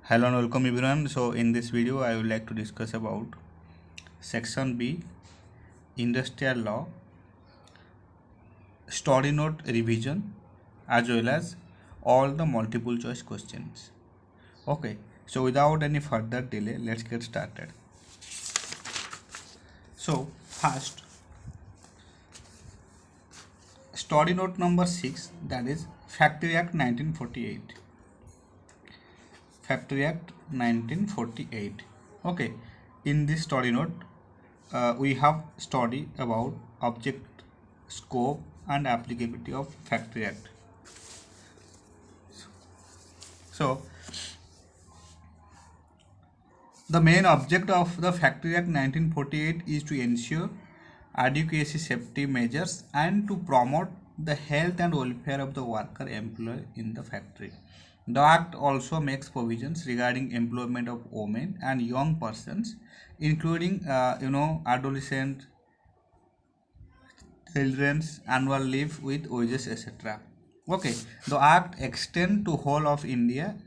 Hello and welcome everyone. So in this video I would like to discuss about section B, industrial law, story note revision, as well as all the multiple choice questions. Okay, so without any further delay, let's get started. So first, story note number 6, that is Factory Act 1948. Factory Act 1948. Okay, in this story note, we have study about object, scope, and applicability of Factory Act. So, the main object of the Factory Act 1948 is to ensure adequacy safety measures and to promote the health and welfare of the worker employed in the factory. The Act also makes provisions regarding employment of women and young persons, including adolescent children's annual leave with wages, etc. Okay, the Act extends to whole of India,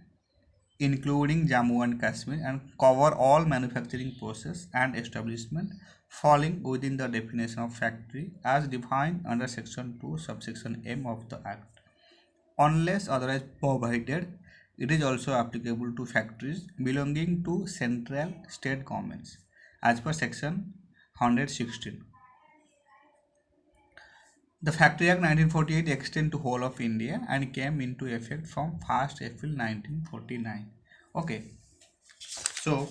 including Jammu and Kashmir, and cover all manufacturing process and establishment falling within the definition of factory as defined under section 2 subsection M of the Act. Unless otherwise provided, it is also applicable to factories belonging to central state governments as per section 116. The Factory Act 1948 extended to whole of India and came into effect from 1st April 1949. Okay, so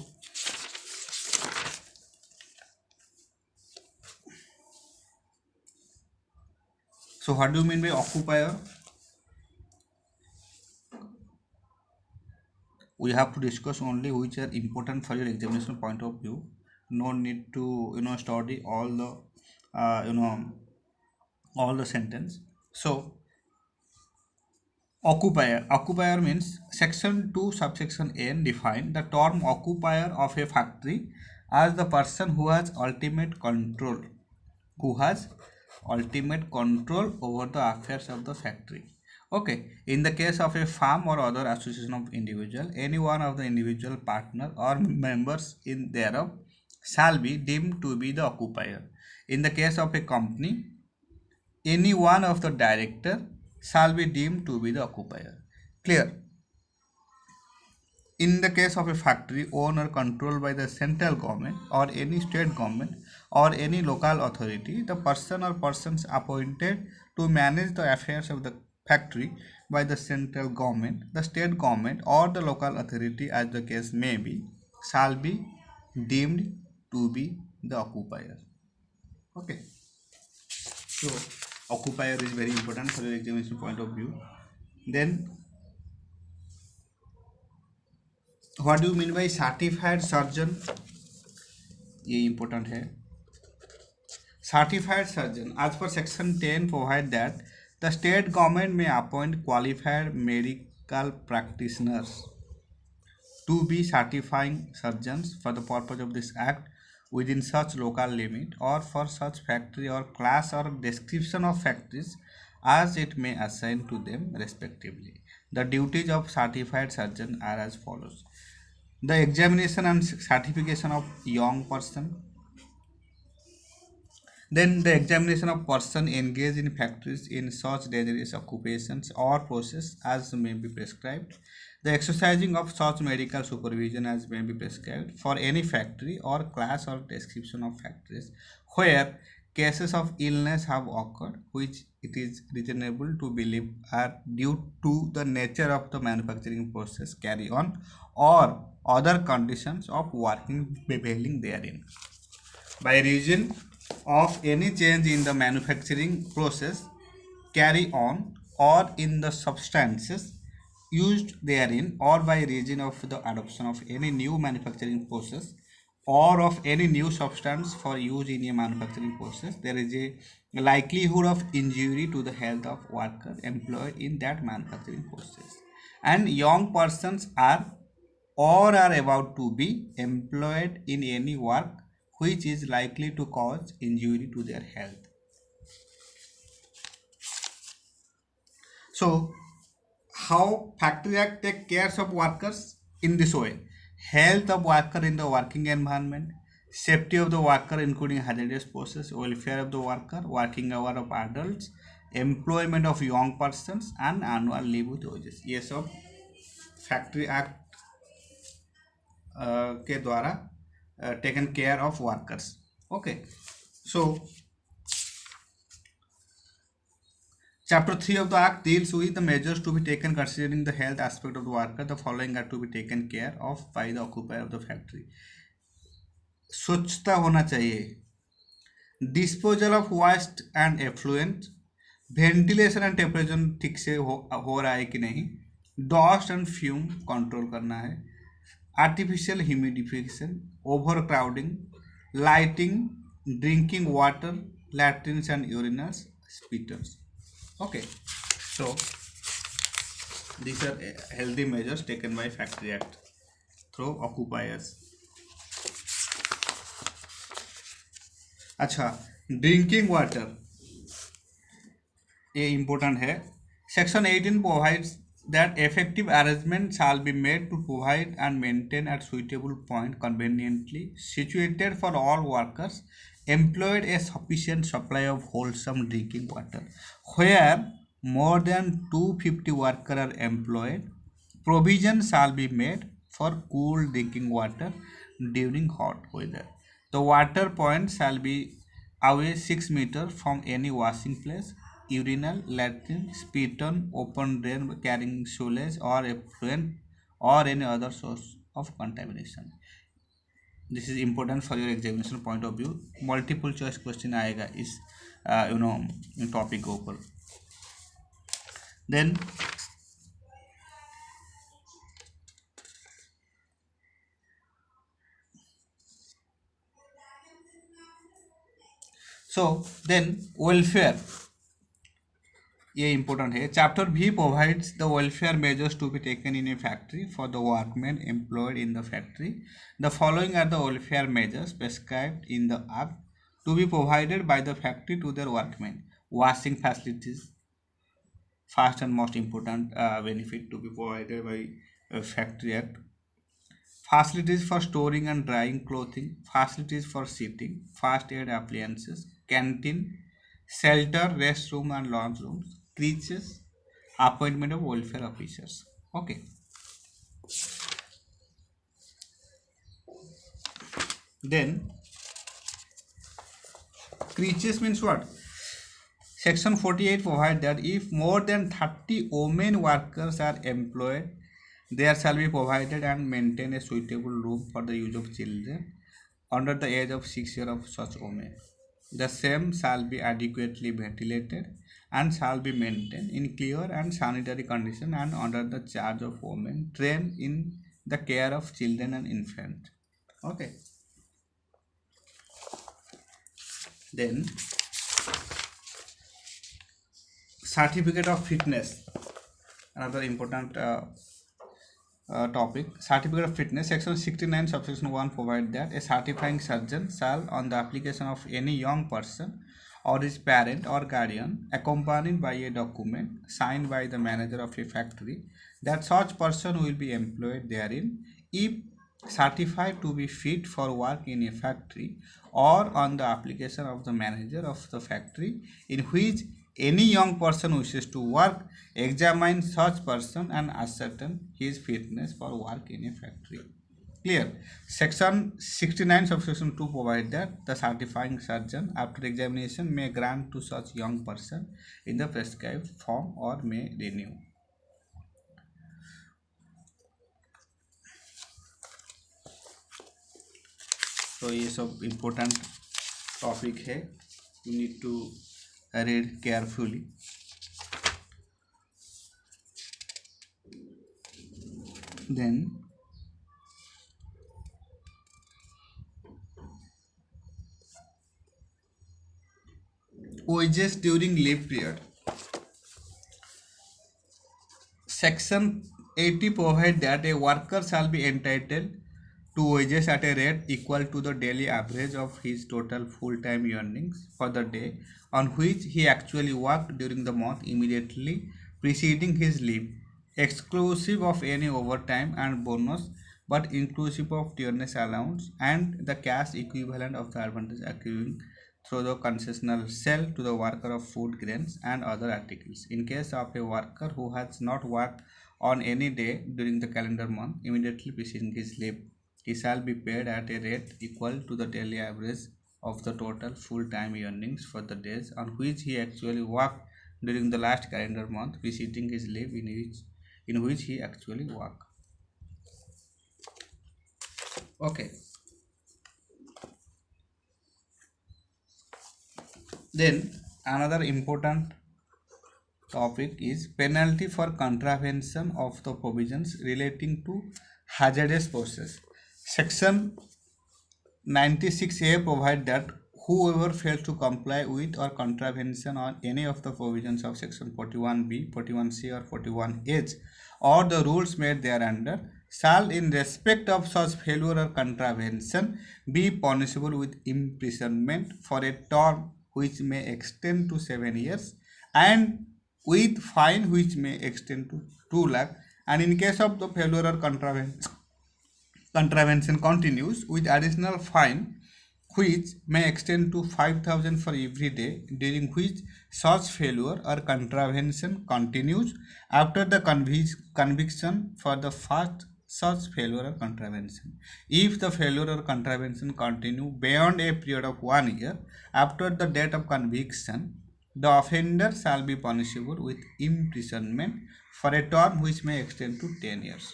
what do you mean by occupier? We have to discuss only which are important for your examination point of view. No need to study all the all the sentence. So occupier means section 2 subsection N define the term occupier of a factory as the person who has ultimate control over the affairs of the factory. Okay, in the case of a firm or other association of individual, any one of the individual partner or members in thereof shall be deemed to be the occupier. In the case of a company, any one of the director shall be deemed to be the occupier. Clear? In the case of a factory owned or controlled by the central government or any state government or any local authority, the person or persons appointed to manage the affairs of the factory by the central government, the state government, or the local authority, as the case may be, shall be deemed to be the occupier. Okay. So, occupier is very important for your examination point of view. Then, what do you mean by certified surgeon? ये important है. Certified surgeon, as per section 10, provide that the state government may appoint qualified medical practitioners to be certifying surgeons for the purpose of this act within such local limit or for such factory or class or description of factories as it may assign to them respectively. The duties of certified surgeon are as follows: the examination and certification of young person, then the examination of person engaged in factories in such dangerous occupations or process as may be prescribed, the exercising of such medical supervision as may be prescribed for any factory or class or description of factories where cases of illness have occurred which it is reasonable to believe are due to the nature of the manufacturing process carry on or other conditions of working prevailing therein. By reason of any change in the manufacturing process carry on or in the substances used therein, or by reason of the adoption of any new manufacturing process or of any new substance for use in a manufacturing process, there is a likelihood of injury to the health of worker employed in that manufacturing process, and young persons are or are about to be employed in any work which is likely to cause injury to their health. So, how Factory Act take care of workers? in this way: health of worker in the working environment, safety of the worker including hazardous process, welfare of the worker, working hour of adults, employment of young persons, and annual leave with wages. ये सब factory act के द्वारा taken care of workers. Okay, so Chapter 3 of the Act deals with the measures to be taken considering the health aspect of the worker. The following are to be taken care of by the occupier of the factory. स्वच्छता होना चाहिए, disposal of waste and effluent, ventilation and temperature ठीक से हो रहा है कि नहीं, डस्ट एंड फ्यूम कंट्रोल करना है, artificial humidification, overcrowding, lighting, drinking water, latrines and urinals, spitters. Okay, so these are healthy measures taken by Factory Act through occupiers. अच्छा, ड्रिंकिंग वाटर ये इम्पोर्टेंट है. Section 18 provides that effective arrangement shall be made to provide and maintain at suitable point conveniently situated for all workers employed a sufficient supply of wholesome drinking water. Where more than 250 workers are employed, provision shall be made for cool drinking water during hot weather. The water point shall be away 6 meters from any washing place, urinal, latrine, sputum, open drain carrying sewage or effluent or any other source of contamination. This is important for your examination point of view. Multiple choice question आएगा इस topic के ऊपर. Then welfare ये important है. Chapter B provides the welfare measures to be taken in a factory for the workmen employed in the factory. The following are the welfare measures prescribed in the Act to be provided by the factory to their workmen. Washing facilities, first and most important benefit to be provided by Factory Act. Facilities for storing and drying clothing, facilities for seating, first aid appliances, canteen, shelter, restroom and lounge rooms, creches, appointment of welfare officers. Okay. Then creches means what? Section 48 provides that if more than 30 women workers are employed, there shall be provided and maintain a suitable room for the use of children under the age of 6 years of such women. The same shall be adequately ventilated and shall be maintained in clear and sanitary condition and under the charge of women trained in the care of children and infants. Okay. Then certificate of fitness, another important topic. Certificate of fitness, section 69 subsection 1 provides that a certifying surgeon shall, on the application of any young person or his parent or guardian, accompanied by a document signed by the manager of a factory, that such person will be employed therein if certified to be fit for work in a factory, or on the application of the manager of the factory in which any young person wishes to work, examine such person and ascertain his fitness for work in a factory. Clear? Section 69 subsection 2 provides that the certifying surgeon after examination may grant to such young person in the prescribed form or may renew. तो ये सब important topic है. You need to read carefully. Then wages during leave period. Section 80 provides that a worker shall be entitled to wages at a rate equal to the daily average of his total full-time earnings for the day on which he actually worked during the month immediately preceding his leave, exclusive of any overtime and bonus, but inclusive of dearness allowance and the cash equivalent of the advantage accruing through the concessional sale to the worker of food grains and other articles. In case of a worker who has not worked on any day during the calendar month immediately preceding his leave, he shall be paid at a rate equal to the daily average of the total full-time earnings for the days on which he actually worked during the last calendar month preceding his leave in which he actually worked. Okay. Then another important topic is penalty for contravention of the provisions relating to hazardous process. Section 96A provides that whoever fails to comply with or contravention on any of the provisions of section 41B, 41C or 41H or the rules made thereunder shall in respect of such failure or contravention be punishable with imprisonment for a term which may extend to 7 years and with fine which may extend to 2 lakh, and in case of the failure or contravention continues with additional fine which may extend to 5,000 for every day during which such failure or contravention continues after the conviction for the first such failure or contravention. If the failure or contravention continue beyond a period of 1 year after the date of conviction, the offender shall be punishable with imprisonment for a term which may extend to 10 years.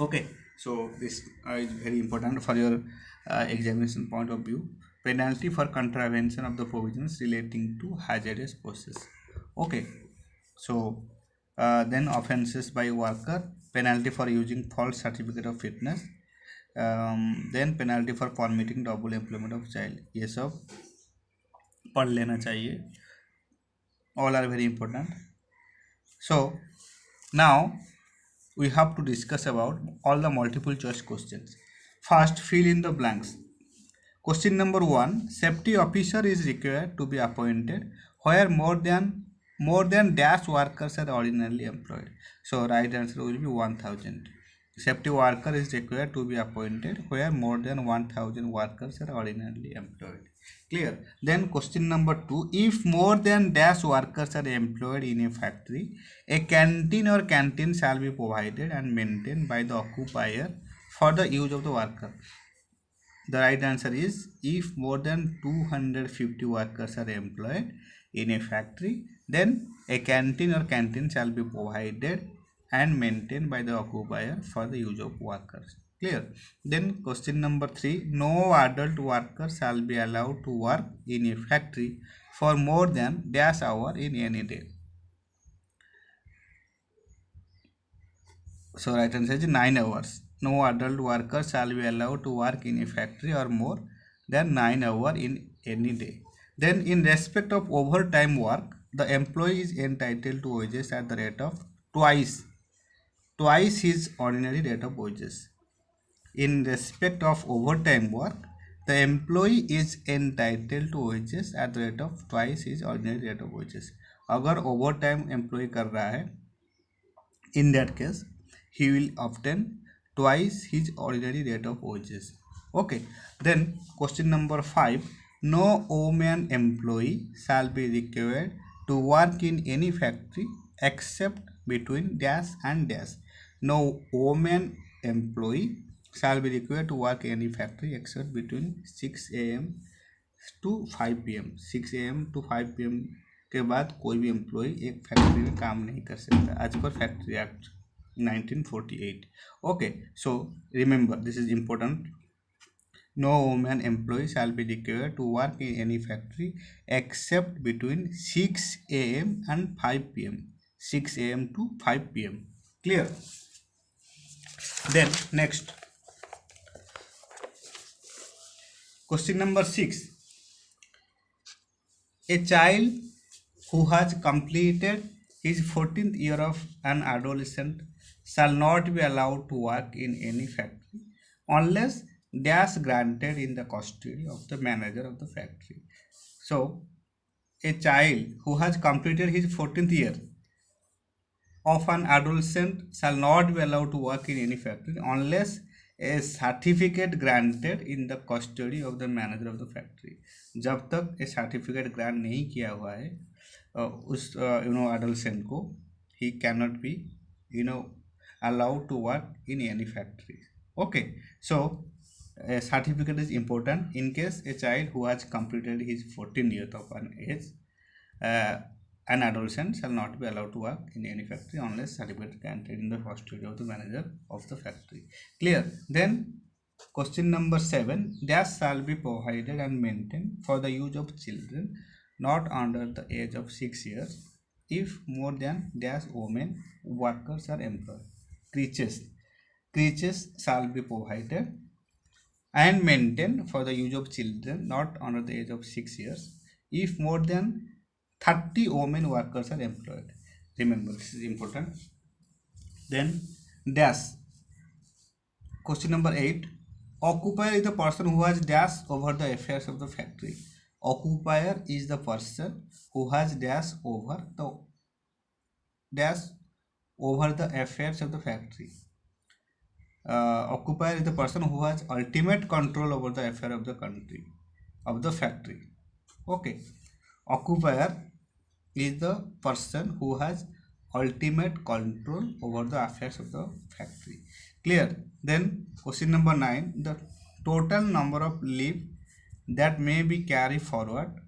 Okay, so this is very important for your examination point of view. Penalty for contravention of the provisions relating to hazardous process. Okay, so then offenses by worker, penalty for using false certificate of fitness, then penalty for permitting double employment of child. ये सब पढ़ लेना चाहिए. All are very important. So now we have to discuss about all the multiple choice questions. First, fill in the blanks. Question number 1, safety officer is required to be appointed where more than dash workers are ordinarily employed. So right answer will be 1000. Safety worker is required to be appointed where more than 1000 workers are ordinarily employed. Clear? Then question number 2, if more than dash workers are employed in a factory, a canteen or canteen shall be provided and maintained by the occupier for the use of the worker. The right answer is if more than 250 workers are employed in a factory, then a canteen or canteen shall be provided and maintained by the occupier for the use of workers. Clear? Then question number 3, no adult worker shall be allowed to work in a factory for more than dash hour in any day. So right answer is 9 hours. No adult worker shall be allowed to work in a factory or more than 9 hours in any day. Then in respect of overtime work, the employee is entitled to wages at the rate of twice his ordinary rate of wages. In respect of overtime work, the employee is entitled to wages at the rate of twice his ordinary rate of wages. अगर overtime employee कर रहा है, in that case, he will obtain twice his ordinary rate of wages. Okay. Then question number 5, no woman employee shall be required to work in any factory except between dash and dash. No woman employee shall be required to work in any factory except between 6 AM to 5 PM. 6 AM to 5 PM के बाद कोई भी employ एक factory में काम नहीं कर सकता as per factory act 1948. Okay, so remember this is important. No woman employee shall be required to work in any factory except between 6 AM and 5 PM. 6 AM to 5 PM. Clear? Then next, question number 6. A child who has completed his 14th year of an adolescent shall not be allowed to work in any factory unless dash granted in the custody of the manager of the factory. So a child who has completed his 14th year of an adolescent shall not be allowed to work in any factory unless a certificate granted in the custody of the manager of the factory. जब तक A certificate grant नहीं किया हुआ है उस adolescent को, he cannot be allowed to work in any factory. Okay, so a certificate is important in case a child who has completed his 14 years of an age, an adolescent shall not be allowed to work in any factory unless certificate granted in the custody of the manager of the factory. Clear? Then question number 7, dash shall be provided and maintained for the use of children not under the age of 6 years if more than dash women workers are employed. Creches shall be provided and maintained for the use of children not under the age of 6 years if more than 30 women workers are employed. Remember, this is important. Then dash. Question number 8. Occupier is the person who has dash over the affairs of the factory. Occupier is the person who has dash over the affairs of the factory. Occupier is the person who has ultimate control over the affair of the factory. Okay, occupier is the person who has ultimate control over the affairs of the factory. Clear? Then question number 9, the total number of leave that may be carried forward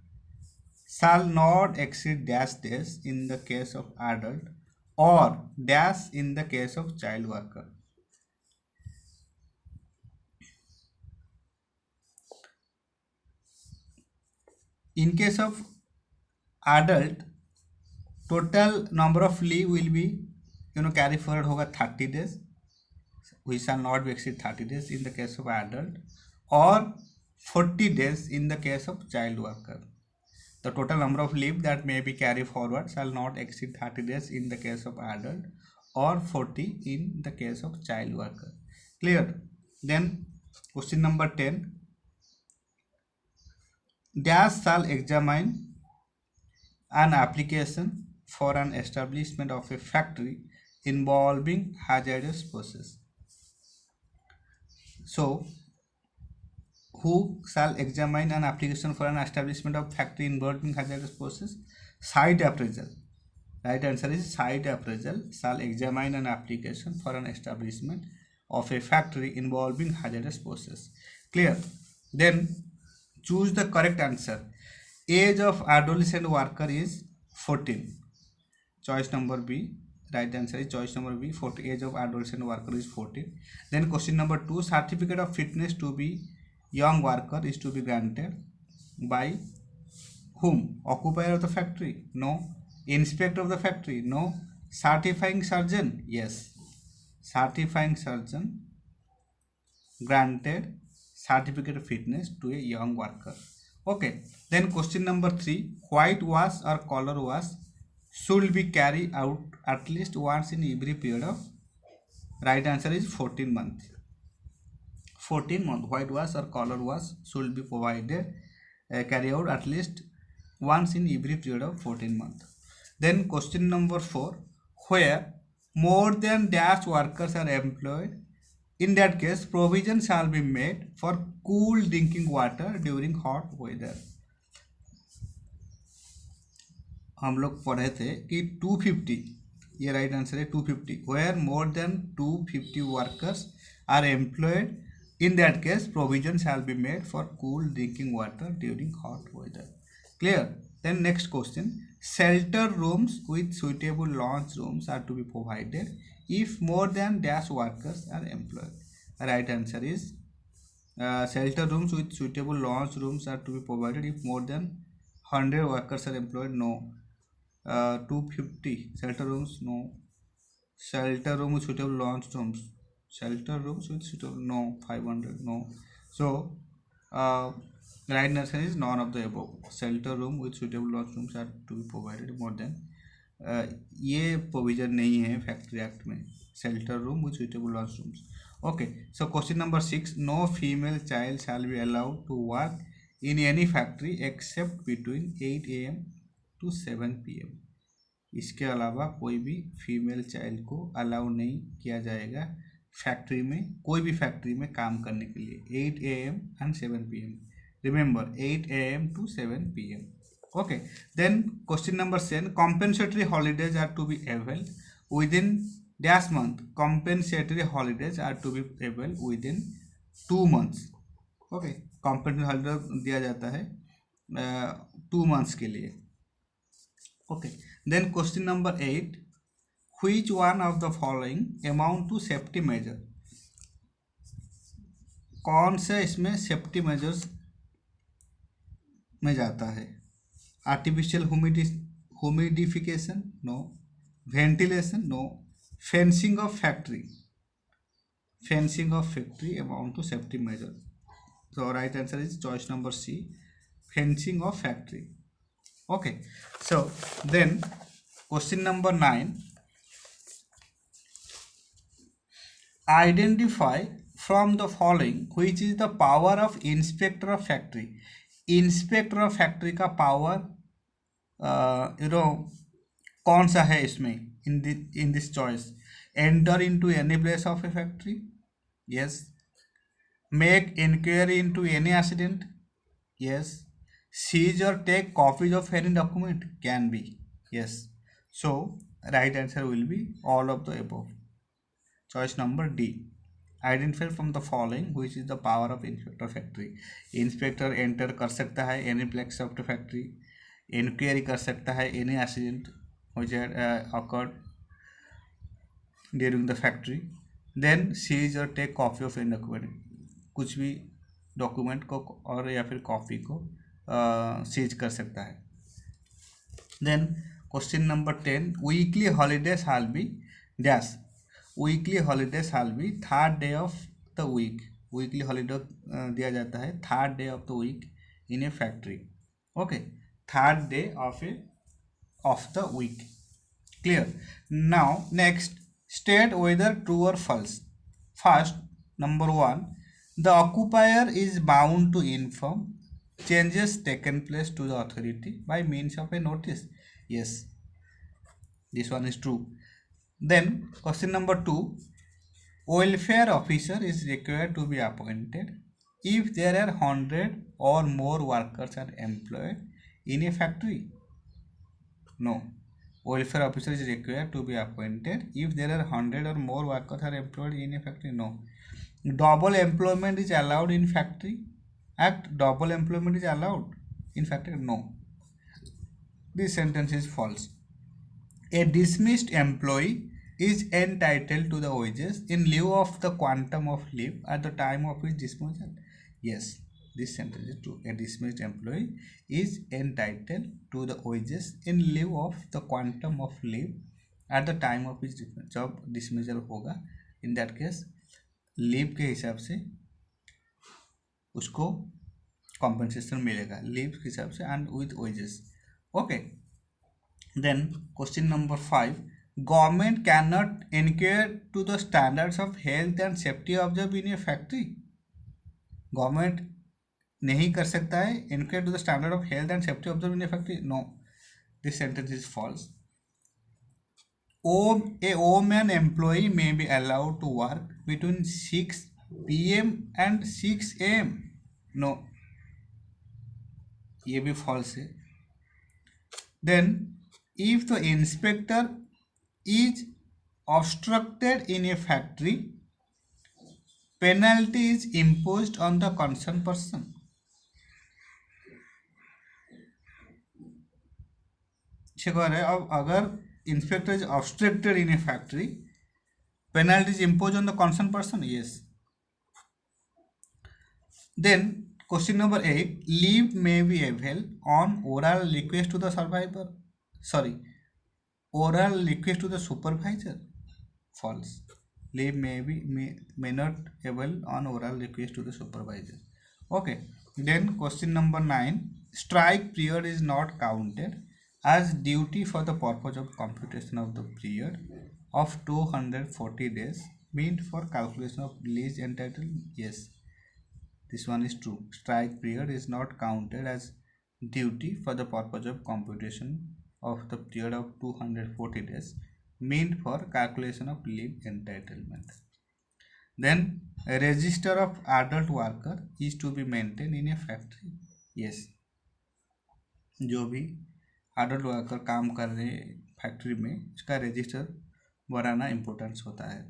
shall not exceed dash days in the case of adult or dash in the case of child worker. In case of adult, total number of leave will be carry forward होगा 30 days, which shall not be exceed 30 days in the case of adult, or 40 days in the case of child worker. The total number of leave that may be carried forward shall not exceed 30 days in the case of adult or 40 in the case of child worker. Clear? Then question number 10, dash shall examine an application for an establishment of a factory involving hazardous process. So, who shall examine an application for an establishment of factory involving hazardous process? Site appraisal. Right answer is site appraisal shall examine an application for an establishment of a factory involving hazardous process. Clear? Then choose the correct answer. Age of adolescent worker is 14. Choice number B. Right answer is choice number B. 40. Age of adolescent worker is 14. Then question number 2. Certificate of fitness to be young worker is to be granted by whom? Occupier of the factory? No. Inspector of the factory? No. Certifying surgeon? Yes. Certifying surgeon granted certificate of fitness to a young worker. Okay. Then question number 3. White wash or color wash should be carried out at least once in every period of. Right answer is 14 months. 14 months. White wash or color wash should be provided, carry out at least once in every period of 14 months. Then question number 4. Where more than dash workers are employed, in that case provision shall be made for cool drinking water during hot weather. हम लोग पढ़े थे कि 250, ये right answer है 250. Where more than 250 workers are employed, in that case provision shall be made for cool drinking water during hot weather. Clear? Then next question, shelter rooms with suitable lounge rooms are to be provided if more than dash workers are employed. Right answer is shelter rooms with suitable lounge rooms are to be provided if more than 100 workers are employed. No. 250 shelter rooms? No. Shelter room with suitable lounge rooms, shelter rooms with suitable? No. 500? No. So right answer is none of the above. Shelter room with suitable lounge rooms are to be provided more than ये provision नहीं है factory act में, shelter room with suitable lounge rooms. Okay, so question number 6, no female child shall be allowed to work in any factory except between 8 AM to 7 PM. इसके अलावा कोई भी female child को allow नहीं किया जाएगा factory में, कोई भी फैक्ट्री में काम करने के लिए 8 AM and 7 PM. Remember 8 AM to 7 PM. Okay, then question number 10, compensatory holidays are to be availed within dash month. Compensatory holidays are to be availed within 2 months. Okay, compensatory holiday दिया जाता है 2 months के लिए. Okay, then question number 8, which one of the following amount to safety measure? कौन सा इसमें safety measures में जाता है? Artificial humidification, no. Ventilation, no. Fencing of factory, fencing of factory amount to safety measure. So right answer is choice number C, fencing of factory. Okay, so then question number 9, identify from the following which is the power of inspector of factory. Inspector of factory का power कौन सा है इसमें? In this choice, enter into any place of a factory, yes. Make inquiry into any accident, yes. Seize or take copies of any document, can be, yes. So right answer will be all of the above. Choice number D, identify from the following which is the power of inspector factory. Inspector enter कर सकता है any place of the factory, inquiry कर सकता है any accident which had occurred during the factory, then seize or take copy of any document, कुछ भी document को और या फिर कॉपी को सीज कर सकता है. Then question number 10, weekly holiday shall be dash. Weekly holiday shall be third day of the week. Weekly holiday दिया जाता है third day of the week in a factory. Okay, third day of the week. Clear. Now next, state whether true or false. First, number 1, the occupier is bound to inform changes taken place to the authority by means of a notice. Yes, this one is true. Then question number 2, welfare officer is required to be appointed if there are 100 or more workers are employed in a factory. No, welfare officer is required to be appointed if there are 100 or more workers are employed in a factory. No. Double employment is allowed in factory act. Double employment is allowed in factory. No, this sentence is false. A dismissed employee is entitled to the wages in lieu of the quantum of leave at the time of his dismissal. Yes, this sentence is true. A dismissed employee is entitled to the wages in lieu of the quantum of leave at the time of his dismissal. जब dismissal होगा, in that case leave के हिसाब से उसको compensation मिलेगा, leave के हिसाब से and with wages. Okay, then question number 5, government can not inquire to the standards of health and safety observe in a factory. Government नहीं कर सकता है inquire to the standard of health and safety observe in a factory. No, this sentence is false. A woman employee may be allowed to work between 6 PM and 6 AM. No, ये भी false है. Then if the inspector is obstructed in a factory, penalty is imposed on the concerned person. Shekhar है. अब अगर inspector is obstructed in a factory, penalty is imposed on the concerned person. Yes. Then question number 8, leave may be availed on oral request to the survivor. Sorry, oral request to the supervisor. False. Leave may not availed on oral request to the supervisor. Okay, then question number 9, strike period is not counted as duty for the purpose of computation of the period of 240 days meant for calculation of lease entitlement. Yes, this one is true. Strike period is not counted as duty for the purpose of computation of the period of 240 days meant for calculation of leave entitlement. Then a register of adult worker is to be maintained in a factory. Yes, जो भी adult worker काम कर रहे factory में इसका register बनाना importance होता है.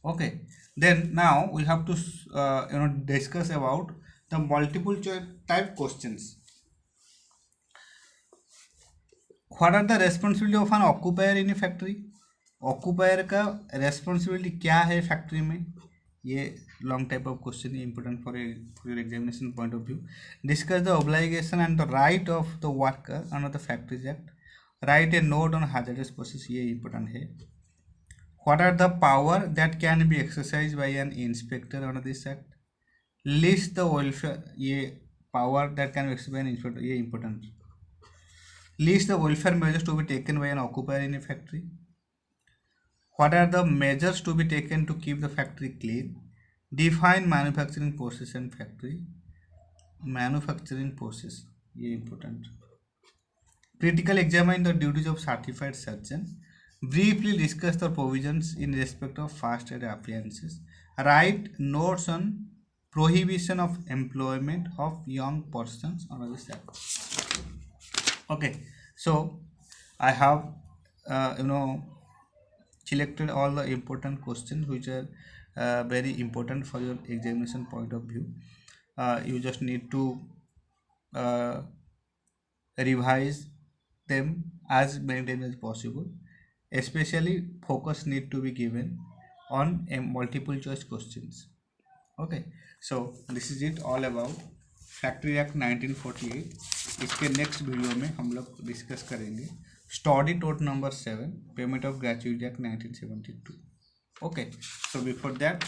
Okay, then now we have to discuss about the multiple choice type questions. What are the responsibility of an occupier in a factory? Occupier का रेस्पॉन्सिबिलिटी क्या है फैक्ट्री में, ये लॉन्ग टाइप ऑफ क्वेश्चन है, important for your examination point of view. Discuss the obligation and the right of the worker under the Factories Act. Write a note on hazardous process, ये important है. What are the power that can be exercise by an inspector under this act. List the welfare, ये power that can be exercise by an inspector, ये important. List the welfare measures to be taken by an occupier in a factory. What are the measures to be taken to keep the factory clean? Define manufacturing process and factory. Manufacturing process, ये important. Critical examine the duties of certified surgeon. Briefly discuss the provisions in respect of fast aid appliances. Write notes on prohibition of employment of young persons under this act. Okay, so I have selected all the important questions which are very important for your examination point of view. You just need to revise them as many times as possible. Especially focus need to be given on a multiple choice questions. Okay, so this is it all about factory act 1948. इसके next video में हम लोग discuss करेंगे study टोट number 7 payment of gratuity act 1972. Okay, so before that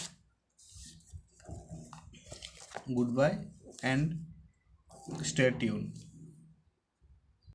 goodbye and stay tune.